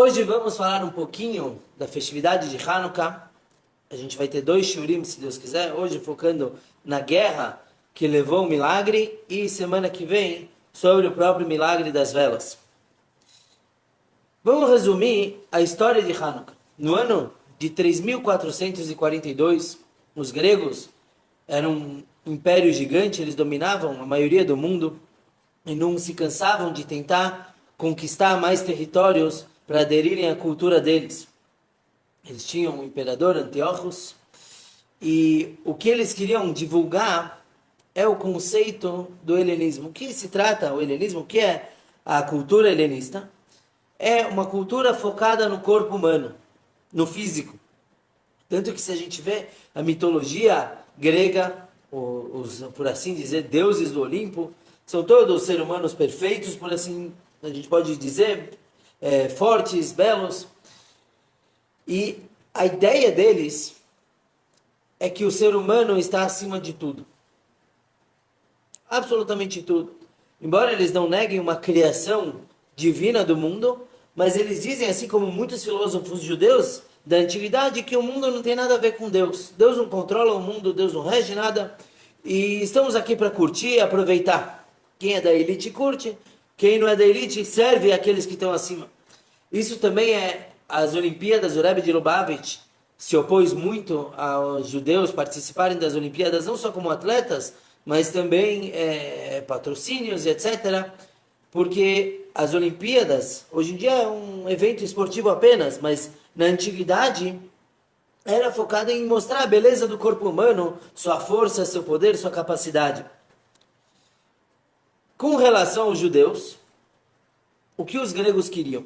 Hoje vamos falar um pouquinho da festividade de Hanukkah. A gente vai ter 2 shurim, se Deus quiser. Hoje focando na guerra que levou o milagre e semana que vem sobre o próprio milagre das velas. Vamos resumir a história de Hanukkah. No ano de 3442, os gregos eram um império gigante, eles dominavam a maioria do mundo e não se cansavam de tentar conquistar mais territórios para aderirem à cultura deles. Eles tinham o imperador Antíochos e o que eles queriam divulgar é o conceito do helenismo. O que se trata o helenismo? O que é a cultura helenista? É uma cultura focada no corpo humano, no físico. Tanto que se a gente vê a mitologia grega, os, por assim dizer, deuses do Olimpo, são todos seres humanos perfeitos, por assim a gente pode dizer, fortes, belos. E a ideia deles é que o ser humano está acima de tudo. Absolutamente tudo. Embora eles não neguem uma criação divina do mundo, mas eles dizem, assim como muitos filósofos judeus da antiguidade, que o mundo não tem nada a ver com Deus. Deus não controla o mundo, Deus não rege nada. E estamos aqui para curtir e aproveitar. Quem é da elite curte, quem não é da elite serve àqueles que estão acima. Isso também é as Olimpíadas. O Rebbe de Lubavitch se opôs muito aos judeus participarem das Olimpíadas, não só como atletas, mas também patrocínios, etc., porque as Olimpíadas, hoje em dia é um evento esportivo apenas, mas na antiguidade era focado em mostrar a beleza do corpo humano, sua força, seu poder, sua capacidade. Com relação aos judeus, o que os gregos queriam?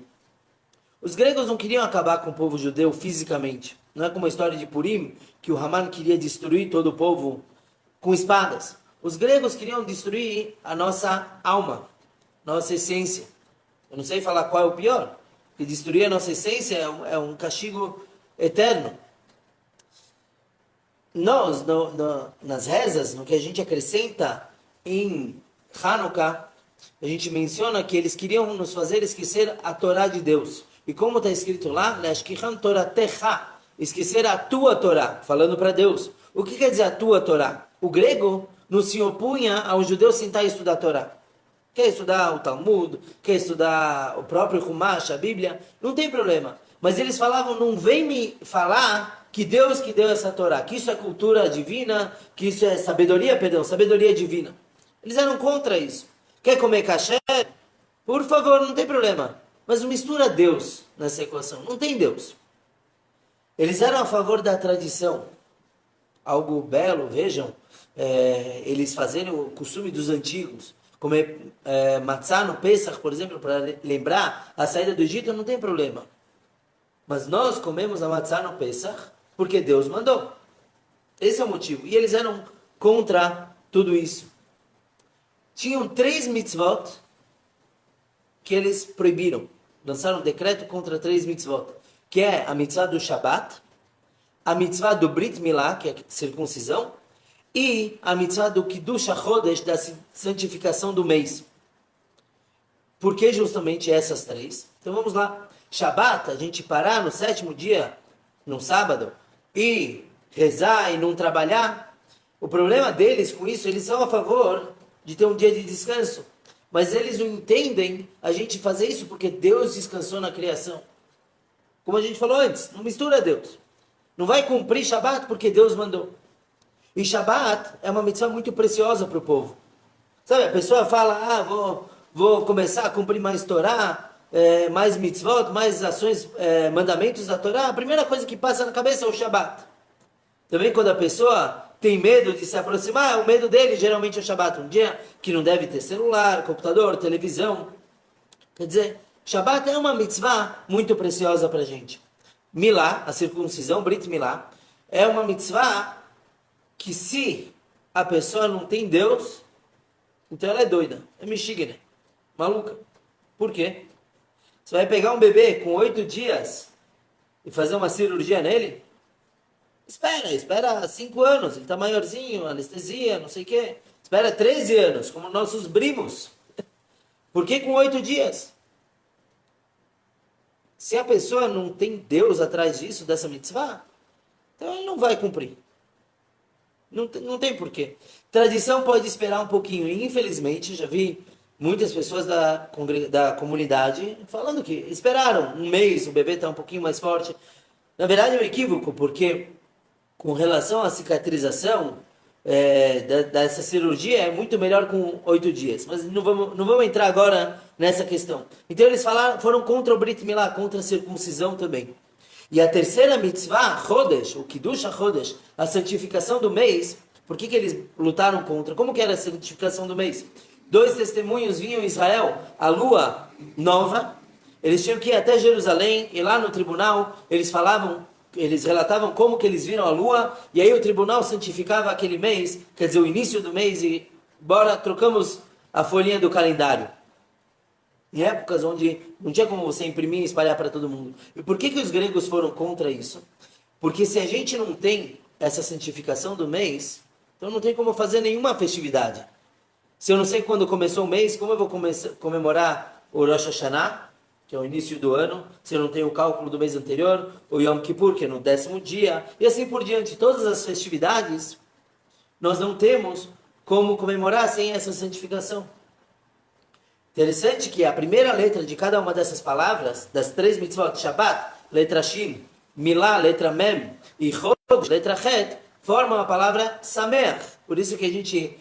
Os gregos não queriam acabar com o povo judeu fisicamente. Não é como a história de Purim, que o Haman queria destruir todo o povo com espadas. Os gregos queriam destruir a nossa alma, nossa essência. Eu não sei falar qual é o pior, porque destruir a nossa essência é um castigo eterno. Nós, nas rezas, no que a gente acrescenta em Hanukkah, a gente menciona que eles queriam nos fazer esquecer a Torá de Deus. E como está escrito lá, esquecer a tua Torá, falando para Deus. O que quer dizer a tua Torá? O grego não se opunha ao judeu sentar e estudar a Torá. Quer estudar o Talmud, quer estudar o próprio Humash, a Bíblia, não tem problema. Mas eles falavam, não vem me falar que Deus que deu essa Torá, que isso é cultura divina, que isso é sabedoria divina. Eles eram contra isso. Quer comer caché? Por favor, não tem problema. Mas não mistura Deus nessa equação. Não tem Deus. Eles eram a favor da tradição. Algo belo, vejam. Eles fazerem o costume dos antigos. Comer matzá no Pesach, por exemplo, para lembrar a saída do Egito, não tem problema. Mas nós comemos a matzá no Pesach porque Deus mandou. Esse é o motivo. E eles eram contra tudo isso. Tinham 3 mitzvot que eles proibiram. Lançaram um decreto contra 3 mitzvot. Que é a mitzvah do Shabat, a mitzvah do Brit Milá, que é a circuncisão, e a mitzvah do Kiddush HaChodesh, da santificação do mês. Por que justamente essas 3? Então vamos lá. Shabat, a gente parar no 7º dia, no sábado, e rezar e não trabalhar. O problema deles com isso, eles são a favor de ter um dia de descanso. Mas eles não entendem a gente fazer isso porque Deus descansou na criação. Como a gente falou antes, não mistura Deus. Não vai cumprir Shabat porque Deus mandou. E Shabat é uma mitzvah muito preciosa para o povo. Sabe, a pessoa fala, vou começar a cumprir mais Torá, mais mitzvot, mais ações, mandamentos da Torá. A primeira coisa que passa na cabeça é o Shabat. Também quando a pessoa tem medo de se aproximar, o medo dele geralmente é o Shabat. Um dia que não deve ter celular, computador, televisão. Quer dizer, Shabat é uma mitzvah muito preciosa para a gente. Milá, a circuncisão, Brit Milá, é uma mitzvah que se a pessoa não tem Deus, então ela é doida, é mexigna, maluca. Por quê? Você vai pegar um bebê com 8 dias e fazer uma cirurgia nele? Espera 5 anos, ele está maiorzinho, anestesia, não sei o quê. Espera 13 anos, como nossos primos. Por que com 8 dias? Se a pessoa não tem Deus atrás disso, dessa mitzvah, então ele não vai cumprir. Não tem porquê. Tradição pode esperar um pouquinho. E, infelizmente, já vi muitas pessoas da comunidade falando que esperaram um mês, o bebê está um pouquinho mais forte. Na verdade, é um equívoco, porque com relação à cicatrização dessa cirurgia, é muito melhor com 8 dias. Mas não vamos entrar agora nessa questão. Então, eles foram contra o Brit Milá, contra a circuncisão também. E a terceira mitzvah, Chodesh, o Kiddush HaChodesh, a santificação do mês, por que eles lutaram contra? Como que era a santificação do mês? 2 testemunhos vinham em Israel, a lua nova, eles tinham que ir até Jerusalém, e lá no tribunal eles relatavam como que eles viram a lua, e aí o tribunal santificava aquele mês, quer dizer, o início do mês, e bora, trocamos a folhinha do calendário. Em épocas onde não tinha como você imprimir e espalhar para todo mundo. E por que os gregos foram contra isso? Porque se a gente não tem essa santificação do mês, então não tem como fazer nenhuma festividade. Se eu não sei quando começou o mês, como eu vou comemorar o Rosh Hashanah, que é o início do ano, se eu não tenho o cálculo do mês anterior, o Yom Kippur, que é no 10º dia, e assim por diante. Todas as festividades, nós não temos como comemorar sem essa santificação. Interessante que a primeira letra de cada uma dessas palavras, das 3 mitzvot, Shabbat, letra Shin, Milá, letra Mem, e Chodesh, letra Het, formam a palavra Sameach. Por isso que a gente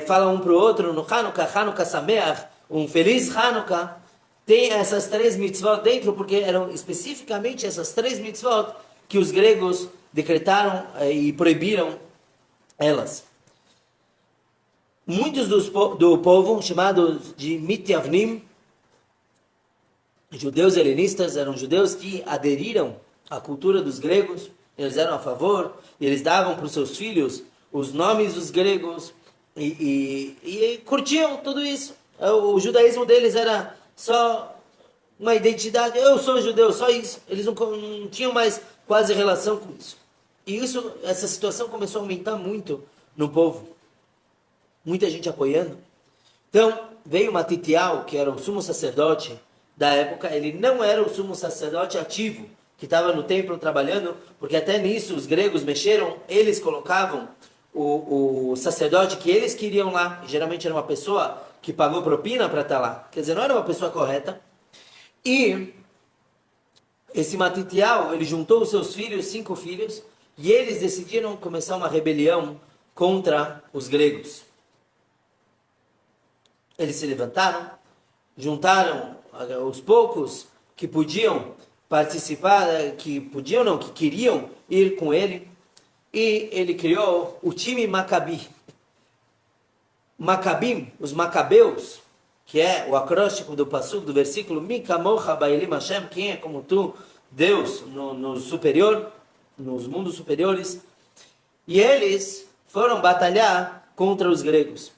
fala um para o outro no Hanukkah, Hanukkah Sameach, um feliz Hanukkah. Tem essas 3 mitzvot dentro, porque eram especificamente essas 3 mitzvot que os gregos decretaram e proibiram elas. Muitos do povo, chamados de Mityavnim, judeus helenistas, eram judeus que aderiram à cultura dos gregos, eles eram a favor, eles davam para os seus filhos os nomes dos gregos e curtiam tudo isso. O judaísmo deles era só uma identidade, eu sou judeu, só isso. Eles não tinham mais quase relação com isso. E essa situação começou a aumentar muito no povo. Muita gente apoiando. Então, veio Matitial, que era o sumo sacerdote da época. Ele não era o sumo sacerdote ativo, que estava no templo trabalhando, porque até nisso os gregos mexeram, eles colocavam o sacerdote que eles queriam lá. E geralmente era uma pessoa que pagou propina para estar lá. Quer dizer, não era uma pessoa correta. E esse Matitial, ele juntou os seus filhos, 5 filhos, e eles decidiram começar uma rebelião contra os gregos. Eles se levantaram, juntaram os poucos que podiam participar, que queriam ir com ele, e ele criou o time Maccabi. Maccabim, os Macabeus, que é o acróstico do Pasuk, do versículo Mi kamocha ba'elim Hashem, quem é como tu, Deus, nos mundos superiores, e eles foram batalhar contra os gregos.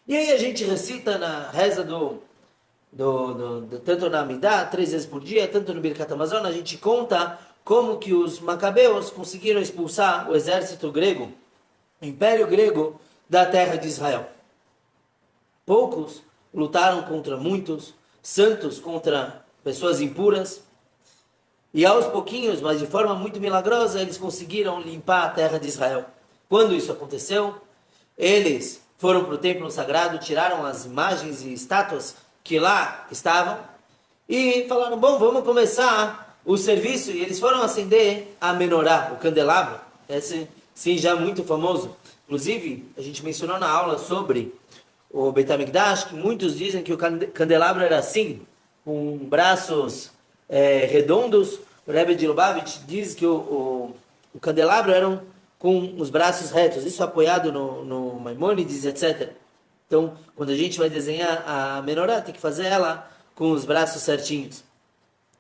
E aí a gente recita na reza tanto na Amidah, 3 vezes por dia, tanto no Birkat Hamazon, a gente conta como que os macabeus conseguiram expulsar o exército grego, o império grego, da terra de Israel. Poucos lutaram contra muitos, santos contra pessoas impuras, e aos pouquinhos, mas de forma muito milagrosa, eles conseguiram limpar a terra de Israel. Quando isso aconteceu, eles foram para o templo sagrado, tiraram as imagens e estátuas que lá estavam e falaram, bom, vamos começar o serviço. E eles foram acender a menorá, o candelabro, esse sim já muito famoso. Inclusive, a gente mencionou na aula sobre o Beit HaMikdash, que muitos dizem que o candelabro era assim, com braços redondos. O Rebbe de Lubavitch diz que o candelabro eram com os braços retos, isso apoiado no Maimônides, etc. Então, quando a gente vai desenhar a menorá, tem que fazer ela com os braços certinhos.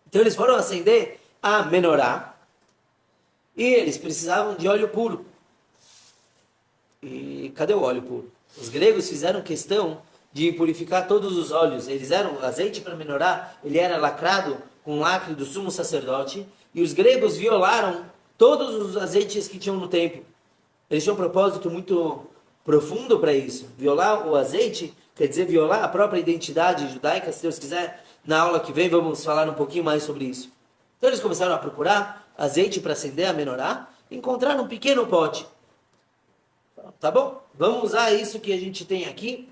Então, eles foram acender a menorá e eles precisavam de óleo puro. E cadê o óleo puro? Os gregos fizeram questão de purificar todos os óleos. O azeite para menorá, ele era lacrado com lacre do sumo sacerdote, e os gregos violaram todos os azeites que tinham no templo. Eles tinham um propósito muito profundo para isso. Violar o azeite quer dizer violar a própria identidade judaica, se Deus quiser. Na aula que vem vamos falar um pouquinho mais sobre isso. Então eles começaram a procurar azeite para acender a menorá, encontraram um pequeno pote. Tá bom, vamos usar isso que a gente tem aqui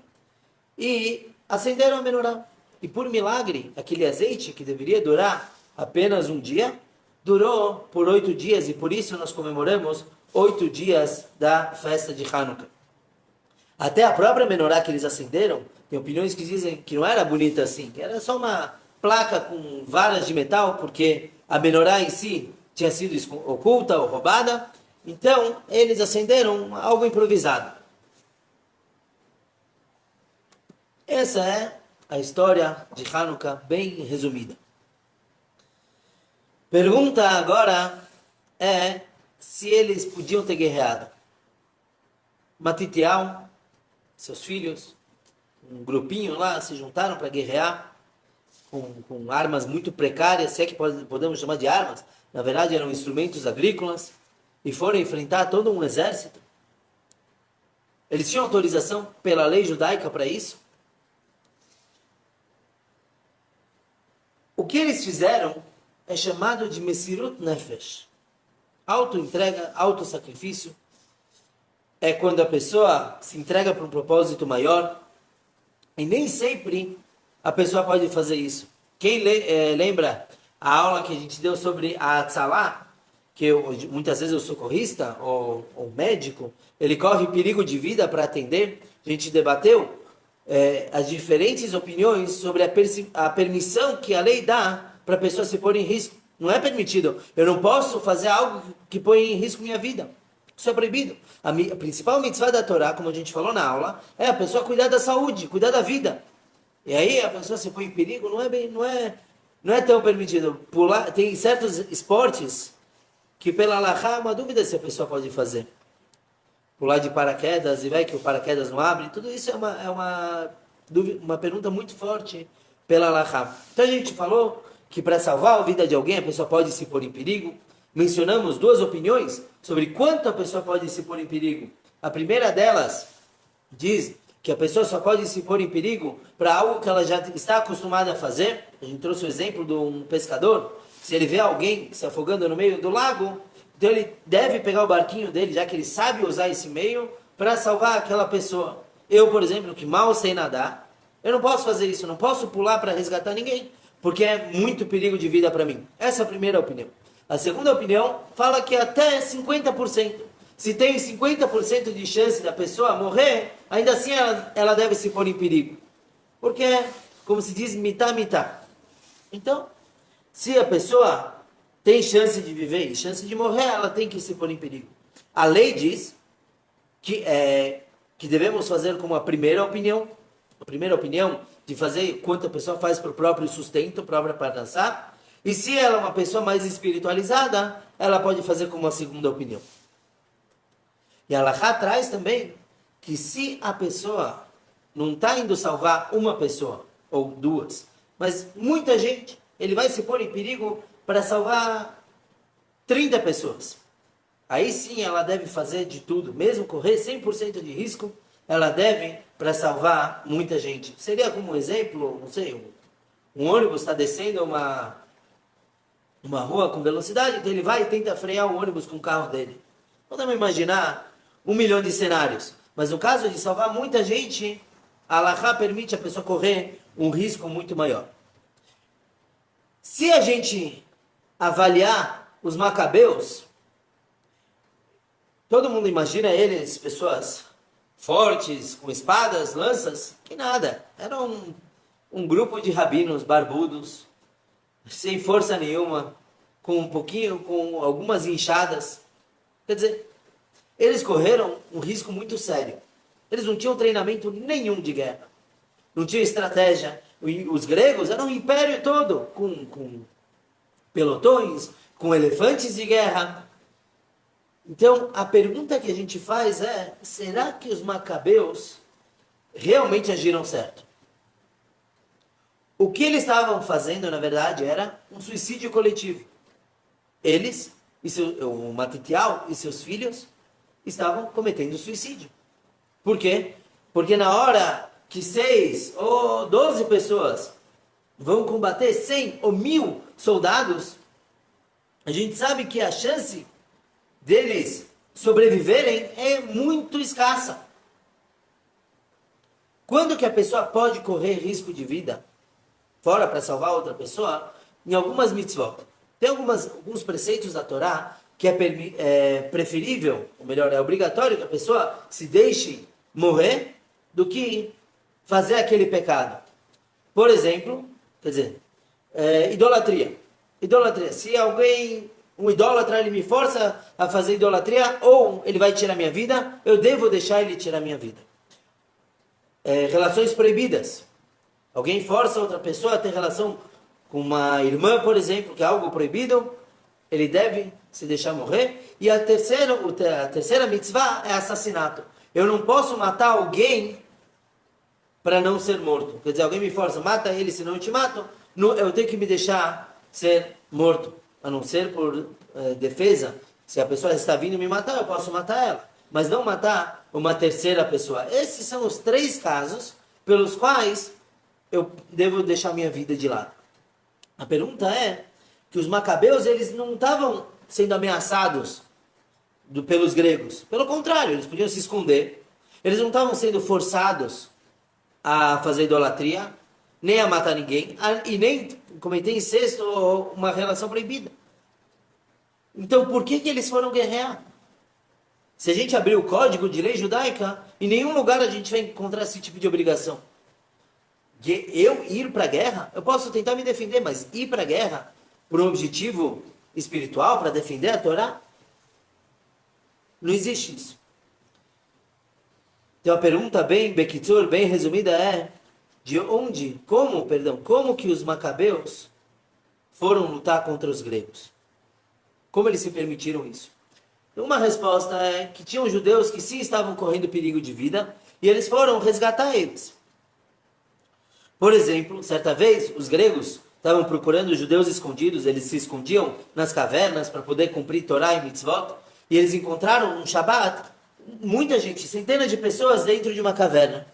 e acenderam a menorá. E por milagre, aquele azeite que deveria durar apenas um dia, durou por 8 dias e por isso nós comemoramos 8 dias da festa de Hanukkah. Até a própria menorá que eles acenderam, tem opiniões que dizem que não era bonita assim, que era só uma placa com varas de metal, porque a menorá em si tinha sido oculta ou roubada, então eles acenderam algo improvisado. Essa é a história de Hanukkah bem resumida. Pergunta agora é se eles podiam ter guerreado. Matitiel, seus filhos, um grupinho lá se juntaram para guerrear com armas muito precárias, se é que podemos chamar de armas, na verdade eram instrumentos agrícolas, e foram enfrentar todo um exército. Eles tinham autorização pela lei judaica para isso? O que eles fizeram é chamado de Mesirut Nefesh. Auto-entrega, auto-sacrifício. É quando a pessoa se entrega para um propósito maior. E nem sempre a pessoa pode fazer isso. Quem lembra a aula que a gente deu sobre a Atzalá, que muitas vezes o socorrista ou médico, ele corre perigo de vida para atender. A gente debateu as diferentes opiniões sobre a permissão que a lei dá para a pessoa se pôr em risco. Não é permitido. Eu não posso fazer algo que põe em risco minha vida. Isso é proibido. A principal mitzvah da Torá, como a gente falou na aula, é a pessoa cuidar da saúde, cuidar da vida. E aí a pessoa se põe em perigo, não é tão permitido. Pular, tem certos esportes que pela halachá é uma dúvida se a pessoa pode fazer. Pular de paraquedas e vai que o paraquedas não abre, tudo isso é uma pergunta muito forte pela halachá. Então a gente falou que para salvar a vida de alguém a pessoa pode se pôr em perigo. Mencionamos duas opiniões sobre quanto a pessoa pode se pôr em perigo. A primeira delas diz que a pessoa só pode se pôr em perigo para algo que ela já está acostumada a fazer. A gente trouxe o exemplo de um pescador. Se ele vê alguém se afogando no meio do lago, então ele deve pegar o barquinho dele, já que ele sabe usar esse meio, para salvar aquela pessoa. Eu, por exemplo, que mal sei nadar, eu não posso fazer isso, não posso pular para resgatar ninguém, porque é muito perigo de vida para mim. Essa é a primeira opinião. A segunda opinião fala que até 50%. Se tem 50% de chance da pessoa morrer, ainda assim ela deve se pôr em perigo. Porque, como se diz, mitá. Então, se a pessoa tem chance de viver e chance de morrer, ela tem que se pôr em perigo. A lei diz que devemos fazer como a primeira opinião de fazer quanto a pessoa faz para o próprio sustento, própria para dançar. E se ela é uma pessoa mais espiritualizada, ela pode fazer como a segunda opinião. E a Halachá traz também que se a pessoa não está indo salvar uma pessoa ou duas, mas muita gente, ele vai se pôr em perigo para salvar 30 pessoas. Aí sim ela deve fazer de tudo, mesmo correr 100% de risco, ela deve para salvar muita gente. Seria como um exemplo, não sei, um ônibus está descendo uma rua com velocidade, então ele vai e tenta frear o ônibus com o carro dele. Podemos imaginar 1 milhão de cenários. Mas no caso de salvar muita gente, a Halachá permite a pessoa correr um risco muito maior. Se a gente avaliar os macabeus, todo mundo imagina eles, pessoas fortes, com espadas, lanças, que nada. Era um grupo de rabinos barbudos, sem força nenhuma, com algumas inchadas. Quer dizer, eles correram um risco muito sério. Eles não tinham treinamento nenhum de guerra. Não tinham estratégia. Os gregos eram um império todo, com pelotões, com elefantes de guerra. Então, a pergunta que a gente faz é, será que os macabeus realmente agiram certo? O que eles estavam fazendo, na verdade, era um suicídio coletivo. Eles, o Matitiel e seus filhos, estavam cometendo suicídio. Por quê? Porque na hora que 6 ou 12 pessoas vão combater 100 ou 1000 soldados, a gente sabe que a chance deles sobreviverem é muito escassa. Quando que a pessoa pode correr risco de vida, fora para salvar outra pessoa? Em algumas mitzvot. Tem alguns preceitos da Torá que é preferível, ou melhor, é obrigatório que a pessoa se deixe morrer do que fazer aquele pecado. Por exemplo, quer dizer, idolatria. Idolatria. Se um idólatra, ele me força a fazer idolatria, ou ele vai tirar minha vida, eu devo deixar ele tirar minha vida. Relações proibidas. Alguém força outra pessoa a ter relação com uma irmã, por exemplo, que é algo proibido, ele deve se deixar morrer. E a terceira mitzvah é assassinato. Eu não posso matar alguém para não ser morto. Quer dizer, alguém me força, mata ele, senão eu te mato. Eu tenho que me deixar ser morto. A não ser por defesa. Se a pessoa está vindo me matar, eu posso matar ela. Mas não matar uma terceira pessoa. Esses são os 3 casos pelos quais eu devo deixar minha vida de lado. A pergunta é que os macabeus, eles não estavam sendo ameaçados pelos gregos. Pelo contrário, eles podiam se esconder. Eles não estavam sendo forçados a fazer idolatria, nem a matar ninguém, e nem cometer incesto ou uma relação proibida. Então, por que eles foram guerrear? Se a gente abrir o código de lei judaica, em nenhum lugar a gente vai encontrar esse tipo de obrigação. Eu ir para a guerra, eu posso tentar me defender, mas ir para a guerra por um objetivo espiritual, para defender a Torá, não existe isso. Então a pergunta bem Bekitzur, bem resumida é, como que os macabeus foram lutar contra os gregos? Como eles se permitiram isso? Uma resposta é que tinham judeus que sim estavam correndo perigo de vida e eles foram resgatar eles. Por exemplo, certa vez, os gregos estavam procurando os judeus escondidos, eles se escondiam nas cavernas para poder cumprir Torá e Mitzvot, e eles encontraram um Shabat, muita gente, centenas de pessoas dentro de uma caverna.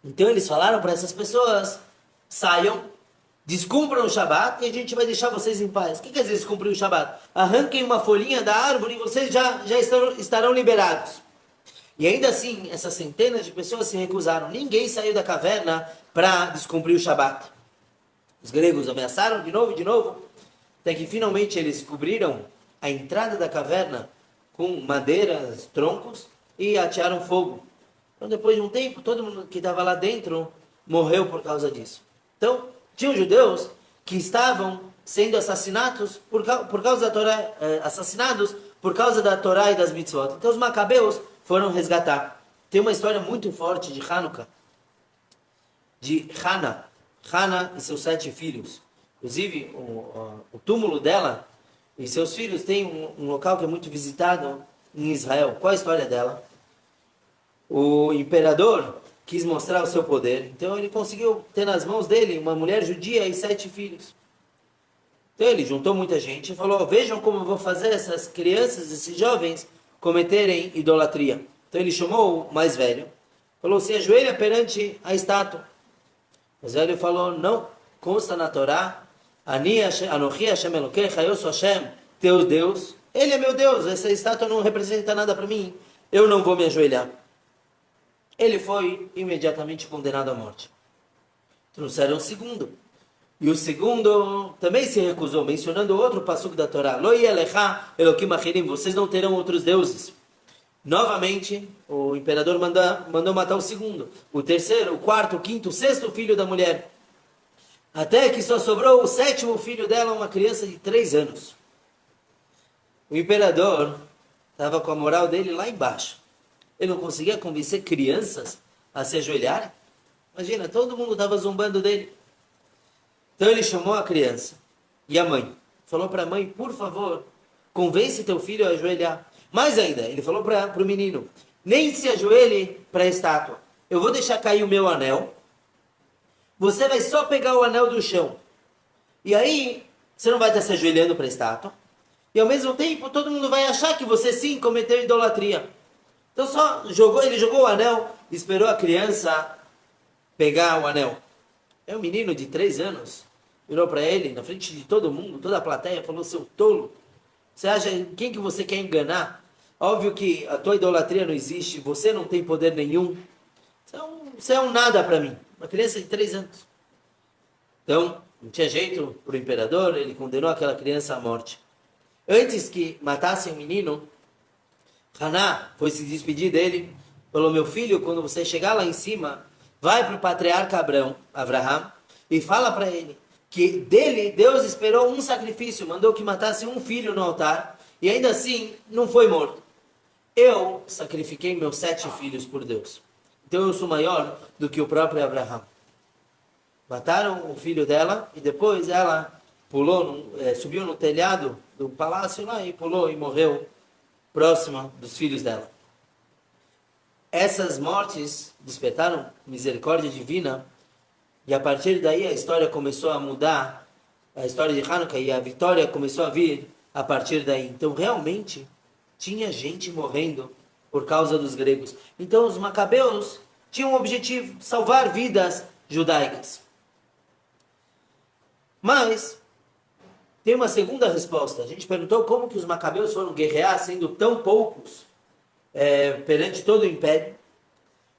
Então eles falaram para essas pessoas, saiam, descumpram o Shabat e a gente vai deixar vocês em paz. O que quer dizer descumprir o Shabat? Arranquem uma folhinha da árvore e vocês já estarão liberados. E ainda assim, essas centenas de pessoas se recusaram. Ninguém saiu da caverna para descumprir o Shabat. Os gregos ameaçaram de novo, até que finalmente eles cobriram a entrada da caverna com madeiras, troncos e atearam fogo. Então, depois de um tempo, todo mundo que estava lá dentro morreu por causa disso. Então, tinham judeus que estavam sendo assassinados por causa da Torá, assassinados por causa da Torá e das mitzvot. Então, os macabeus foram resgatar. Tem uma história muito forte de Hanukkah, de Hannah e seus 7 filhos. Inclusive, o túmulo dela e seus filhos tem um local que é muito visitado em Israel. Qual a história dela? O imperador quis mostrar o seu poder, então ele conseguiu ter nas mãos dele uma mulher judia e 7 filhos. Então ele juntou muita gente e falou, vejam como eu vou fazer essas crianças, esses jovens, cometerem idolatria. Então ele chamou o mais velho, falou, se ajoelha perante a estátua. O mais velho falou, não, consta na Torá, Anochi Hashem Elokecha, eu sou Hashem, teu Deus, ele é meu Deus, essa estátua não representa nada para mim, eu não vou me ajoelhar. Ele foi imediatamente condenado à morte. Trouxeram o segundo. E o segundo também se recusou, mencionando outro passuco da Torá. Lo yelecha Elokim achirim, vocês não terão outros deuses. Novamente, o imperador mandou matar o segundo, o terceiro, o quarto, o quinto, o sexto filho da mulher. Até que só sobrou o 7º filho dela, uma criança de 3 anos. O imperador estava com a moral dele lá embaixo. Ele não conseguia convencer crianças a se ajoelharem. Imagina, todo mundo estava zombando dele. Então ele chamou a criança e a mãe. Falou para a mãe, por favor, convence teu filho a ajoelhar. Mais ainda, ele falou para o menino, nem se ajoelhe para a estátua. Eu vou deixar cair o meu anel. Você vai só pegar o anel do chão. E aí, você não vai estar se ajoelhando para a estátua. E ao mesmo tempo, todo mundo vai achar que você sim cometeu idolatria. Então ele jogou o anel, esperou a criança pegar o anel. É um menino de 3 anos. Virou para ele, na frente de todo mundo, toda a plateia, falou, seu tolo. Você acha, quem que você quer enganar? Óbvio que a tua idolatria não existe, você não tem poder nenhum. Você é um nada para mim. Uma criança de 3 anos. Então, não tinha jeito para o imperador, ele condenou aquela criança à morte. Antes que matassem o menino, Haná foi se despedir dele. Falou, meu filho, quando você chegar lá em cima, vai para o patriarca Abraham, e fala para ele que dele, Deus esperou um sacrifício, mandou que matasse um filho no altar, e ainda assim não foi morto. Eu sacrifiquei meus 7 filhos por Deus. Então eu sou maior do que o próprio Abraham. Mataram o filho dela, e depois ela pulou, subiu no telhado do palácio lá, e pulou e morreu próxima dos filhos dela. Essas mortes despertaram misericórdia divina, e a partir daí a história começou a mudar, a história de Hanukkah, e a vitória começou a vir a partir daí. Então realmente tinha gente morrendo por causa dos gregos. Então os macabeus tinham o objetivo de salvar vidas judaicas. Mas tem uma segunda resposta. A gente perguntou como que os macabeus foram guerrear sendo tão poucos perante todo o império.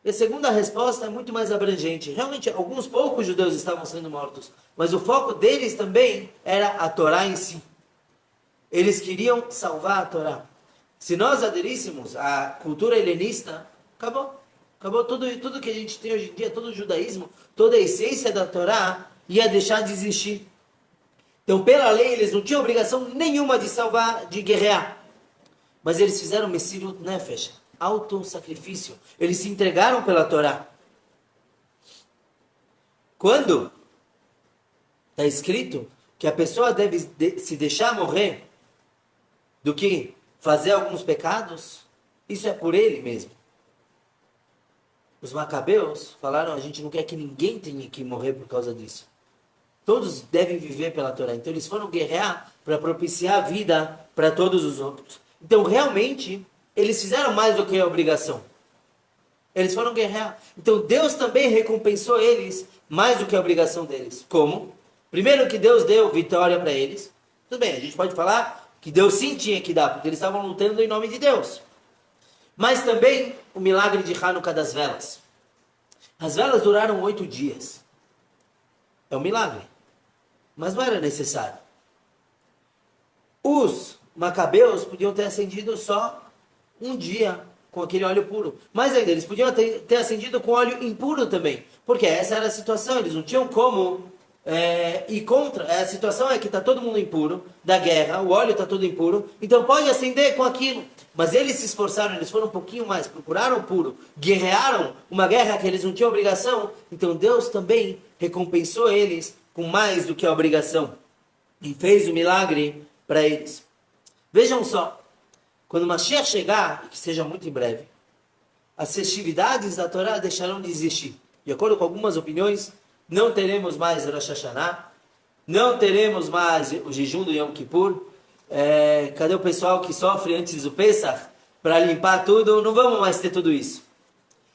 E a segunda resposta é muito mais abrangente. Realmente, alguns poucos judeus estavam sendo mortos, mas o foco deles também era a Torá em si. Eles queriam salvar a Torá. Se nós aderíssemos à cultura helenista, acabou. Acabou tudo que a gente tem hoje em dia, todo o judaísmo, toda a essência da Torá ia deixar de existir. Então, pela lei, eles não tinham obrigação nenhuma de salvar, de guerrear. Mas eles fizeram Messirut Nefesh, autossacrifício. Eles se entregaram pela Torá. Quando está escrito que a pessoa deve se deixar morrer do que fazer alguns pecados, isso é por ele mesmo. Os macabeus falaram, a gente não quer que ninguém tenha que morrer por causa disso. Todos devem viver pela Torá. Então eles foram guerrear para propiciar a vida para todos os outros. Então realmente, eles fizeram mais do que a obrigação. Eles foram guerrear. Então Deus também recompensou eles mais do que a obrigação deles. Como? Primeiro que Deus deu vitória para eles. Tudo bem, a gente pode falar que Deus sim tinha que dar, porque eles estavam lutando em nome de Deus. Mas também o milagre de Hanukkah das velas. As velas duraram 8 dias. É um milagre. Mas não era necessário. Os macabeus podiam ter acendido só um dia com aquele óleo puro. Mas ainda, eles podiam ter acendido com óleo impuro também. Porque essa era a situação. Eles não tinham como ir contra. A situação é que está todo mundo impuro da guerra. O óleo está todo impuro. Então pode acender com aquilo. Mas eles se esforçaram. Eles foram um pouquinho mais. Procuraram puro. Guerrearam uma guerra que eles não tinham obrigação. Então Deus também recompensou eles com mais do que a obrigação. E fez o milagre para eles. Vejam só. Quando Mashiach chegar, e que seja muito em breve, as festividades da Torá deixarão de existir. De acordo com algumas opiniões, não teremos mais Rosh Hashanah, não teremos mais o jejum do Yom Kippur. Cadê o pessoal que sofre antes do Pesach para limpar tudo? Não vamos mais ter tudo isso.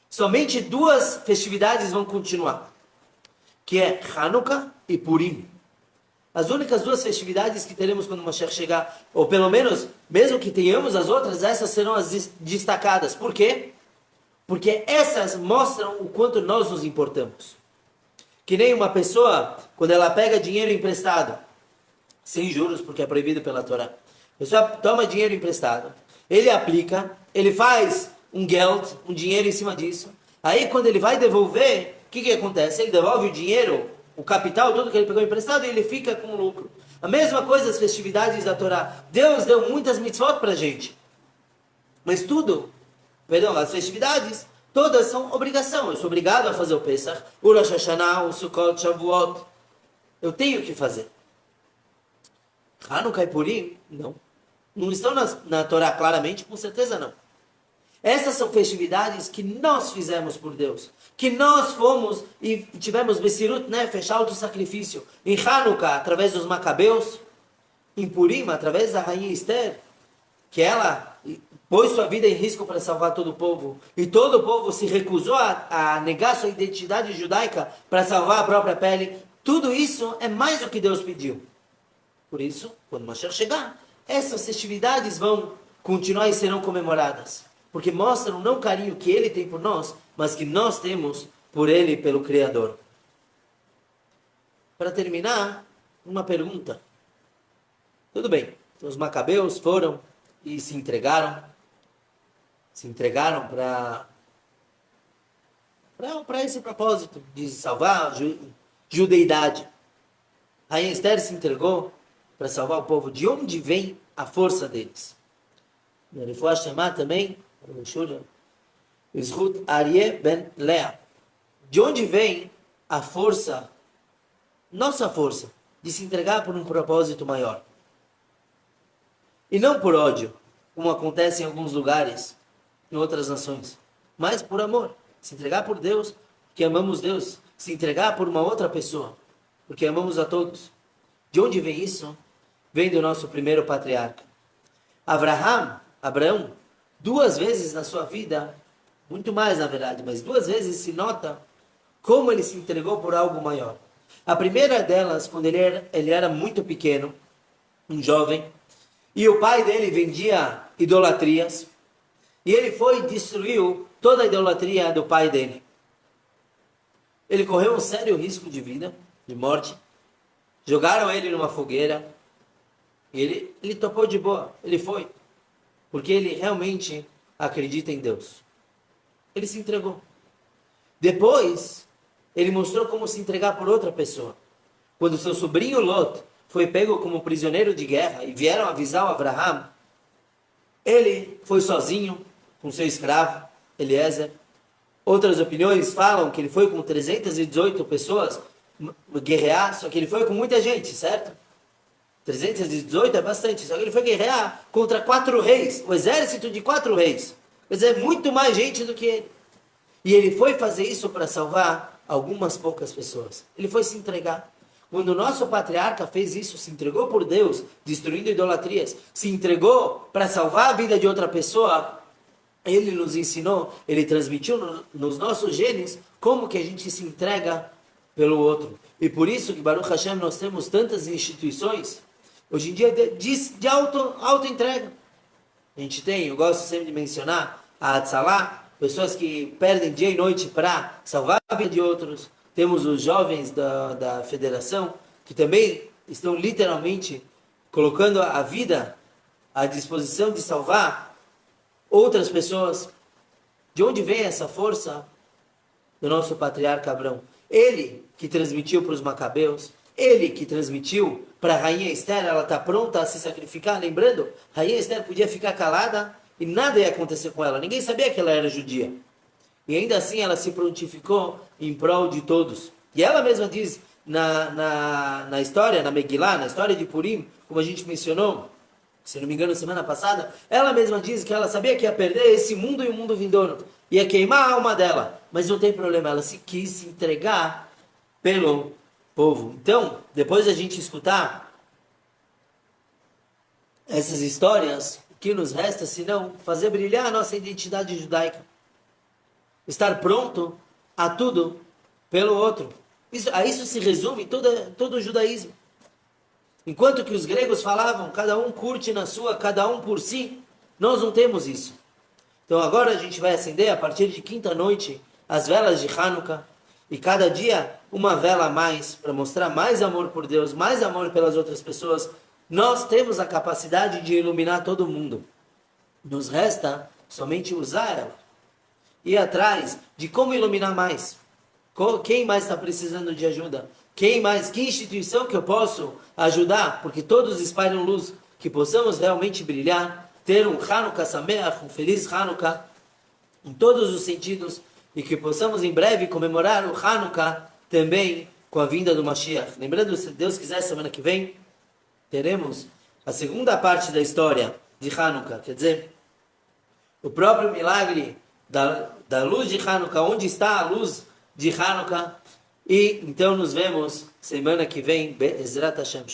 Somente 2 festividades vão continuar, que é Hanukkah e Purim. As únicas 2 festividades que teremos quando o Mashiach chegar, ou pelo menos, mesmo que tenhamos as outras, essas serão as destacadas. Por quê? Porque essas mostram o quanto nós nos importamos. Que nem uma pessoa, quando ela pega dinheiro emprestado, sem juros, porque é proibido pela Torá. A pessoa toma dinheiro emprestado, ele aplica, ele faz um geld, um dinheiro em cima disso. Aí quando ele vai devolver, o que acontece? Ele devolve o dinheiro, o capital todo que ele pegou emprestado, e ele fica com lucro. A mesma coisa as festividades da Torá. Deus deu muitas mitzvot para a gente. Mas as festividades, todas são obrigação. Eu sou obrigado a fazer o Pesach, o Rosh Hashanah, o Sukkot, Shavuot. Eu tenho que fazer. Hanukkah e Purim, não. Não estão na Torá claramente? Com certeza não. Essas são festividades que nós fizemos por Deus. Que nós fomos e tivemos Messirut Nefesh, auto-sacrifício. Em Hanukkah, através dos macabeus. Em Purim, através da rainha Esther. Que ela pôs sua vida em risco para salvar todo o povo, e todo o povo se recusou a negar sua identidade judaica para salvar a própria pele, tudo isso é mais do que Deus pediu. Por isso, quando Mashiach chegar, essas festividades vão continuar e serão comemoradas, porque mostram não o carinho que Ele tem por nós, mas que nós temos por Ele e pelo Criador. Para terminar, uma pergunta. Tudo bem, os macabeus foram e se entregaram para esse propósito de salvar a judeidade. Rainha Esther se entregou para salvar o povo. De onde vem a força deles? Ele foi a chamar também Zhut Aryeh ben Lea. De onde vem a força, nossa força, de se entregar por um propósito maior? E não por ódio, como acontece em alguns lugares, em outras nações, mas por amor. Se entregar por Deus, porque amamos Deus. Se entregar por uma outra pessoa, porque amamos a todos. De onde vem isso? Vem do nosso primeiro patriarca. Abraão, 2 vezes na sua vida, muito mais na verdade, mas 2 vezes se nota como ele se entregou por algo maior. A primeira delas, quando ele era muito pequeno, um jovem, e o pai dele vendia idolatrias, e ele foi e destruiu toda a idolatria do pai dele. Ele correu um sério risco de vida, de morte. Jogaram ele numa fogueira. E ele topou de boa. Ele foi. Porque ele realmente acredita em Deus. Ele se entregou. Depois, ele mostrou como se entregar por outra pessoa. Quando seu sobrinho Lot foi pego como prisioneiro de guerra e vieram avisar o Abraham, ele foi sozinho com seu escravo, Eliezer. Outras opiniões falam que ele foi com 318 pessoas guerrear, só que ele foi com muita gente, certo? 318 é bastante, só que ele foi guerrear contra 4 reis, o exército de 4 reis. Quer dizer, muito mais gente do que ele. E ele foi fazer isso para salvar algumas poucas pessoas. Ele foi se entregar. Quando o nosso patriarca fez isso, se entregou por Deus, destruindo idolatrias, se entregou para salvar a vida de outra pessoa, ele nos ensinou, ele transmitiu nos nossos genes como que a gente se entrega pelo outro. E por isso que, Baruch Hashem, nós temos tantas instituições, hoje em dia, de auto-entrega. A gente tem, eu gosto sempre de mencionar, a Hatzalah, pessoas que perdem dia e noite para salvar a vida de outros. Temos os jovens da federação, que também estão literalmente colocando a vida à disposição de salvar outras pessoas. De onde vem essa força? Do nosso patriarca Abraão. Ele que transmitiu para os macabeus, ele que transmitiu para a rainha Esther, ela está pronta a se sacrificar. Lembrando, a rainha Esther podia ficar calada e nada ia acontecer com ela. Ninguém sabia que ela era judia. E ainda assim ela se prontificou em prol de todos. E ela mesma diz na história, na Megillah, na história de Purim, como a gente mencionou, se não me engano, semana passada, ela mesma diz que ela sabia que ia perder esse mundo e o mundo vindouro. Ia queimar a alma dela. Mas não tem problema, ela se quis se entregar pelo povo. Então, depois da gente escutar essas histórias, o que nos resta senão fazer brilhar a nossa identidade judaica? Estar pronto a tudo pelo outro. A isso se resume todo o judaísmo. Enquanto que os gregos falavam, cada um curte na sua, cada um por si, nós não temos isso. Então agora a gente vai acender, a partir de quinta noite, as velas de Hanukkah, e cada dia uma vela a mais, para mostrar mais amor por Deus, mais amor pelas outras pessoas. Nós temos a capacidade de iluminar todo mundo. Nos resta somente usar ela. Ir atrás de como iluminar mais. Quem mais está precisando de ajuda? Que instituição que eu posso ajudar? Porque todos espalham luz. Que possamos realmente brilhar, ter um Hanukkah Sameach, um feliz Hanukkah, em todos os sentidos, e que possamos em breve comemorar o Hanukkah também com a vinda do Mashiach. Lembrando, se Deus quiser, semana que vem, teremos a segunda parte da história de Hanukkah, quer dizer, o próprio milagre da luz de Hanukkah, onde está a luz de Hanukkah. E então nos vemos semana que vem, Be'ezrat Hashem.